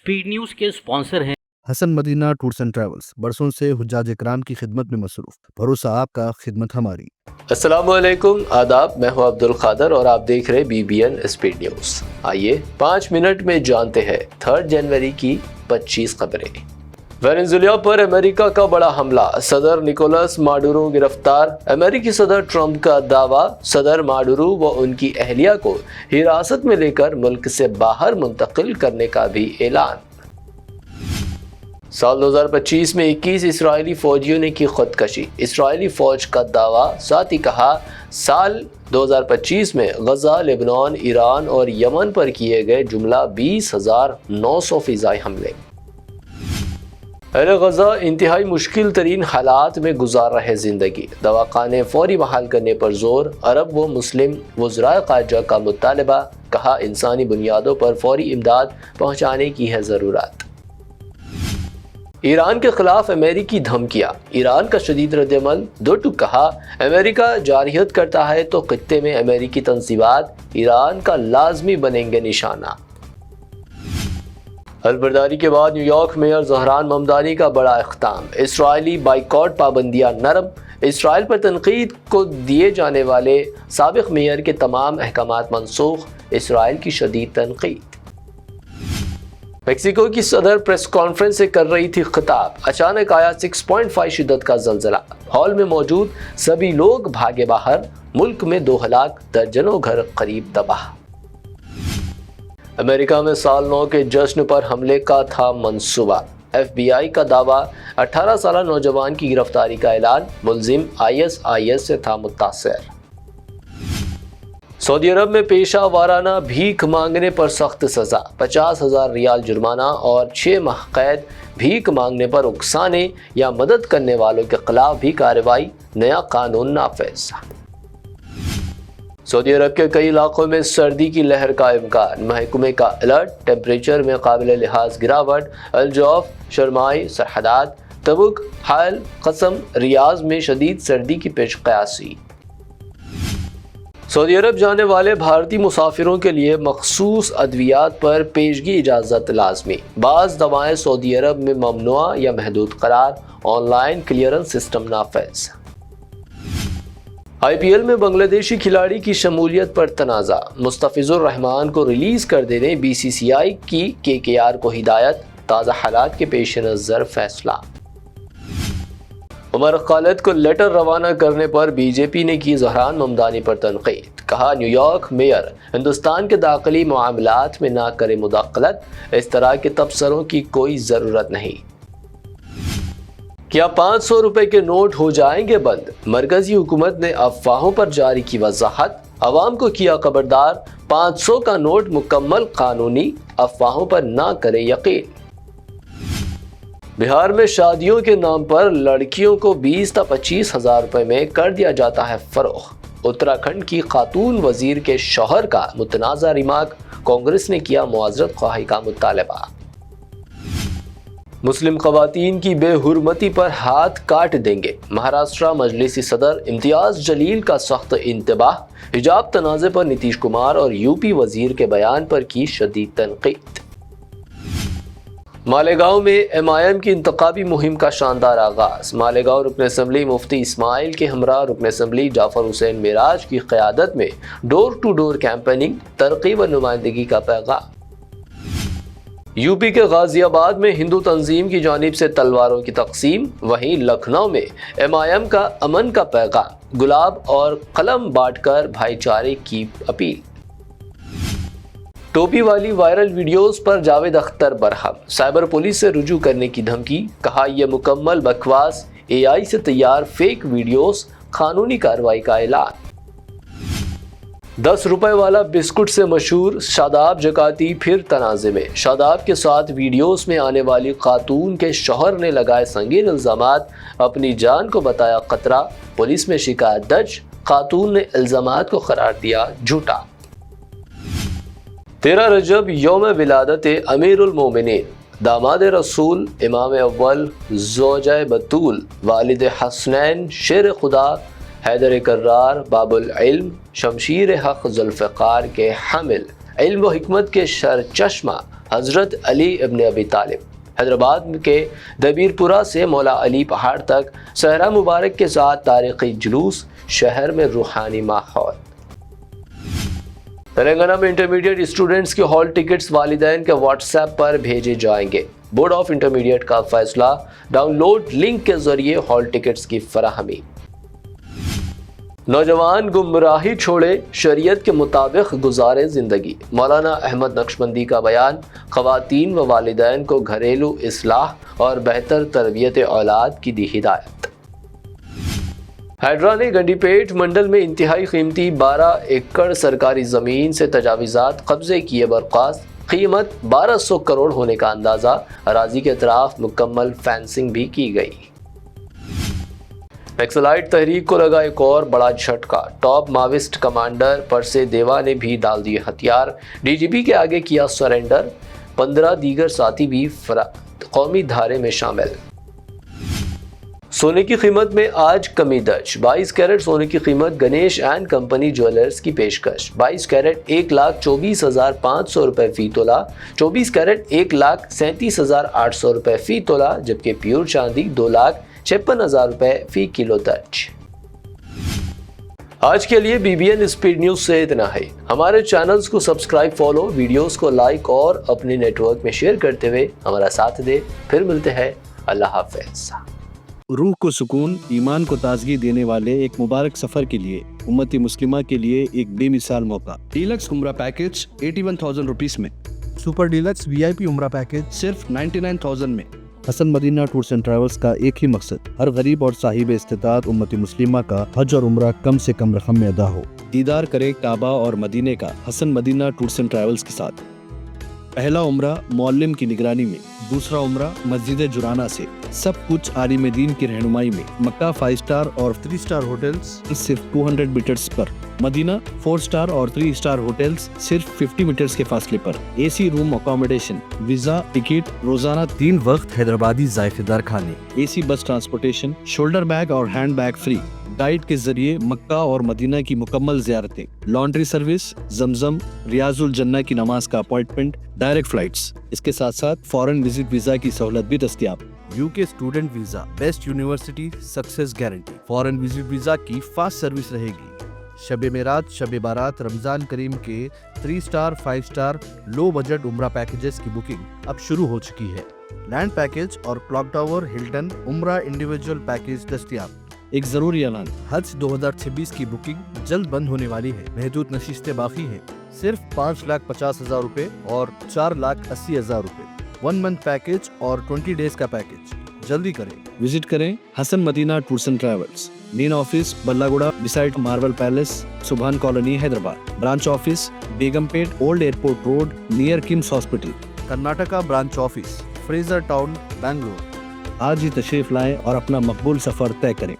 Speed news के sponsor हैं Hasan Madina tours and travels, बरसों से हुज्जाज इकराम की खिदमत में मसरूफ। भरोसा आपका, खिदमत हमारी। अस्सलामुअलैकुम, आदाब। मैं हूं अब्दुल खादर और आप देख रहे BBN स्पीड न्यूज। आइए 5 मिनट में जानते हैं 3 जनवरी की 25 खबरें। वेनेजुएला पर अमेरिका का बड़ा हमला, सदर निकोलस माडुरो गिरफ्तार। अमेरिकी सदर ट्रंप का दावा, सदर माडुरो व उनकी अहलिया को हिरासत में लेकर मुल्क से बाहर मुंतकिल करने का भी ऐलान। साल 2025 में 21 इस्राएली फौजियों ने की खुदकशी, इस्राएली फौज का दावा। साथ ही कहा, साल 2025 में गजा, लेबनान, ईरान और यमन पर किए गए जुमला 20,900 फिजाई हमले। अहले गजा इंतहाई मुश्किल तरीन हालात में गुजार रहे जिंदगी, दवाखाने फौरी बहाल करने पर जोर। अरब व मुस्लिम वज़राए ख़ारजा का मुतालबा, कहा इंसानी बुनियादों पर फौरी इमदाद पहुँचाने की है ज़रूरत। ईरान के खिलाफ अमेरिकी धमकियां, ईरान का शदीद रद्दअमल। 2 टूक, कहा अमेरिका जारहियत करता है तो खित्ते में अमेरिकी तंजीबात ईरान का लाजमी बनेंगे निशाना। अलबरदारी के बाद न्यूयॉर्क मेयर ज़हरान ममदानी का बड़ा इख्ताम, इस्राएली बाइकॉट पाबंदियां नरम। इसराइल पर तनकीद को दिए जाने वाले साबिक मेयर के तमाम अहकामात मनसूख, इसराइल की शदीद तनकीद। मेक्सिको की सदर प्रेस कॉन्फ्रेंस से कर रही थी खिताब, अचानक आया 6.5 शिद्दत का जलजला, हॉल में मौजूद सभी लोग भागे बाहर। मुल्क में 2 हलाक, दर्जनों घर करीब तबाह। अमेरिका में साल 9 के जश्न पर हमले का था मंसूबा, FBI का दावा। 18 साल नौजवान की गिरफ्तारी का ऐलान, मुलजिम ISIS से था मुतासिर। सऊदी अरब में पेशा वाराना भीख मांगने पर सख्त सजा, 50,000 रियाल जुर्माना और 6 माह कैद। भीख मांगने पर उकसाने या मदद करने वालों के खिलाफ भी कार्रवाई, नया कानून नाफिज। सऊदी अरब के कई इलाकों में सर्दी की लहर का इम्कान, महकमे का अलर्ट। टेम्परेचर में काबिल लिहाज गिरावट, अल-जौफ, शर्माई, सरहदात, तबुक, हाल, कसम, रियाज में शदीद सर्दी की पेशकयासी। सऊदी अरब जाने वाले भारतीय मुसाफिरों के लिए मखसूस अद्वियात पर पेशगी इजाज़त लाजमी, बाज़ दवाएं सऊदी अरब में ममनुआ या महदूद करार। ऑनलाइन क्लियरेंस सिस्टम नाफिज। IPL में बांग्लादेशी खिलाड़ी की शमूलियत पर तनाज़ा, मुस्तफिजुर रहमान को रिलीज कर देने BCCI की KKR को हिदायत। ताज़ा हालात के पेश नज़र फैसला। उमर खालिद को लेटर रवाना करने पर BJP ने की ज़हरान ममदानी पर तनकीद, कहा न्यूयॉर्क मेयर हिंदुस्तान के दाखिली मामलात में ना करे मुदाखलत, इस तरह के तबसरों की कोई ज़रूरत नहीं। क्या 500 रुपए के नोट हो जाएंगे बंद? मरकजी हुकूमत ने अफवाहों पर जारी की वजाहत, अवाम को किया खबरदार। 500 का नोट मुकम्मल कानूनी, अफवाहों पर ना करे यकीन। बिहार में शादियों के नाम पर लड़कियों को 20 से 25 हजार रुपए में कर दिया जाता है फरोख्त। उत्तराखंड की खातून वजीर के शौहर का मुतनाज़ा रिमार्क, कांग्रेस ने किया मुआवजत ख्वाही का मुतालबा। मुस्लिम खवातीन की बेहुरमती पर हाथ काट देंगे, महाराष्ट्र मजलिसी सदर इम्तियाज जलील का सख्त इंतबाह। हिजाब तनाज़े पर नीतीश कुमार और UP वजीर के बयान पर की शदीद तनकीद। मालेगांव में MIM की इंतखाबी मुहिम का शानदार आगाज, मालेगांव रुकन असम्बली मुफ्ती इस्माइल के हमरा रुकन असम्बली जाफर हुसैन मेराज की क़यादत में डोर टू डोर कैंपेनिंग, तरक्की व नुमाइंदगी का पैगाम। UP के गाजियाबाद में हिंदू तंजीम की जानिब से तलवारों की तकसीम, वहीं लखनऊ में MIM का अमन का पैगाम, गुलाब और कलम बांटकर भाईचारे की अपील। टोपी वाली वायरल वीडियोस पर जावेद अख्तर बरहम, साइबर पुलिस से रुजू करने की धमकी, कहा यह मुकम्मल बकवास, AI से तैयार फेक वीडियोस, कानूनी कार्रवाई का ऐलान। 10 रुपए वाला बिस्कुट से मशहूर शादाब जकाती फिर तनाज़े में, शादाब के साथ वीडियोस में आने वाली खातून के शौहर ने लगाए संगीन इल्ज़ामात, अपनी जान को बताया खतरा। पुलिस में शिकायत दर्ज, खातून ने इल्ज़ामात को करार दिया झूठा। 13 रजब यौम विलादत अमीरुल मोमिनीन, दामाद रसूल इमाम अव्वल ज़ौजा बतूल वालिद हसनैन शेर खुदा हैदर कर्रार बाबुल इल्म शमशीर हक जुल्फ़िकार के हामिल इल्म व हिकमत के शर चश्मा حضرت علی ابن ابی طالب۔ حیدرآباد کے دبیر پورہ سے مولا علی پہاڑ تک صحرا مبارک کے ساتھ تاریخی جلوس، شہر میں روحانی ماحول۔ تلنگانہ میں انٹرمیڈیٹ اسٹوڈنٹس کے ہال ٹکٹس والدین کے واٹس ایپ پر بھیجے جائیں گے۔ بورڈ آف انٹرمیڈیٹ کا فیصلہ، ڈاؤن لوڈ لنک کے ذریعے ہال ٹکٹس کی فراہمی۔ نوجوان گمراہی چھوڑے، شریعت کے مطابق گزارے زندگی، مولانا احمد نقشبندی کا بیان۔ خواتین و والدین کو گھریلو اصلاح اور بہتر تربیت اولاد کی دی ہدایت۔ ہیڈرا نے گنڈی پیٹ منڈل میں انتہائی قیمتی 12 ایکڑ سرکاری زمین سے تجاوزات قبضے کیے برخاست، قیمت 1200 کروڑ ہونے کا اندازہ، اراضی کے اطراف مکمل فینسنگ بھی کی گئی۔ نیکسلائٹ تحریک کو لگا ایک اور بڑا جھٹکا، ٹاپ ماوسٹ کمانڈر پرسے دیوا نے بھی ڈال دیے ہتھیار، ڈی جی پی کے آگے کیا سرنڈر، 15 دیگر ساتھی بھی قومی دھارے میں شامل۔ سونے کی قیمت میں آج کمی درج، 22 کیرٹ سونے کی قیمت گنیش اینڈ کمپنی جویلرز کی پیشکش، 22 کیرٹ 1,24,500 روپے فی تولہ، 24 کیرٹ 1,37,800 روپے فی تولہ، جبکہ پیور چاندی 2,56,000 روپے فی کلو درج۔ آج کے لیے BBN اسپیڈ نیوز سے اتنا ہے۔ ہمارے چینلز کو سبسکرائب، فالو، ویڈیوز کو لائک اور اپنے نیٹ ورک میں شیئر کرتے ہوئے ہمارا ساتھ دے۔ پھر ملتے ہیں، اللہ حافظ۔ روح کو سکون، ایمان کو تازگی دینے والے ایک مبارک سفر کے لیے امت مسلمہ کے لیے ایک بے مثال موقع۔ ڈیلکس عمرہ پیکج 81,000 روپیس میں، سپر ڈیلکس VIP عمرہ پیکج صرف 99,000 میں۔ حسن مدینہ ٹورز اینڈ ٹریولز کا ایک ہی مقصد، ہر غریب اور صاحب استطاعت امت مسلمہ کا حج اور عمرہ کم سے کم رقم میں ادا ہو۔ دیدار کرے کعبہ اور مدینے کا حسن مدینہ ٹورز اینڈ ٹریولز کے ساتھ۔ پہلا عمرہ معلم کی نگرانی میں، دوسرا عمرہ مسجد جرانہ سے، سب کچھ عالم دین کی رہنمائی میں۔ مکہ 5 اسٹار اور 3 اسٹار ہوٹلز صرف 200 میٹرز پر، مدینہ 4 اسٹار اور 3 اسٹار ہوٹلز صرف 50 میٹرز کے فاصلے پر، AC روم اکاموڈیشن، ویزا، ٹکٹ، روزانہ 3 وقت حیدرآبادی ذائقہ دار کھانے، AC بس ٹرانسپورٹیشن، شولڈر بیگ اور ہینڈ بیگ فری، گائیڈ کے ذریعے مکہ اور مدینہ کی مکمل زیارتیں، لانڈری سروس، زمزم، ریاض الجنہ کی نماز کا اپائنٹمنٹ، ڈائریکٹ فلائٹس۔ اس کے ساتھ ساتھ فارن وزٹ ویزا کی سہولت بھی دستیاب۔ UK student visa, best university success guarantee, foreign visit visa کی فاسٹ سروس رہے گی۔ شب معراج، شب بارات، رمضان کریم کے 3 اسٹار 5 اسٹار لو بجٹ عمرہ پیکجز کی بکنگ اب شروع ہو چکی ہے۔ لینڈ پیکج اور کلاک ٹاور ہلٹن عمرہ انڈیویجول پیکج دستیاب۔ ایک ضروری اعلان، حج 2026 کی بکنگ جلد بند ہونے والی ہے، محدود نشستیں باقی ہیں، صرف 5,50,000 روپے اور 4,80,000 روپے، 1 منتھ پیکج اور 20 ڈیز کا پیکج، جلدی کریں۔ وزٹ کریں Hasan Madina tours and travels, main office بلہ گڑا beside marble palace, Subhan colony, Hyderabad. Branch office Begumpet, old airport road, near KIMS hospital. Karnataka branch office, Frazer town, Bangalore. آج ہی تشریف لائیں اور اپنا مقبول سفر طے کریں۔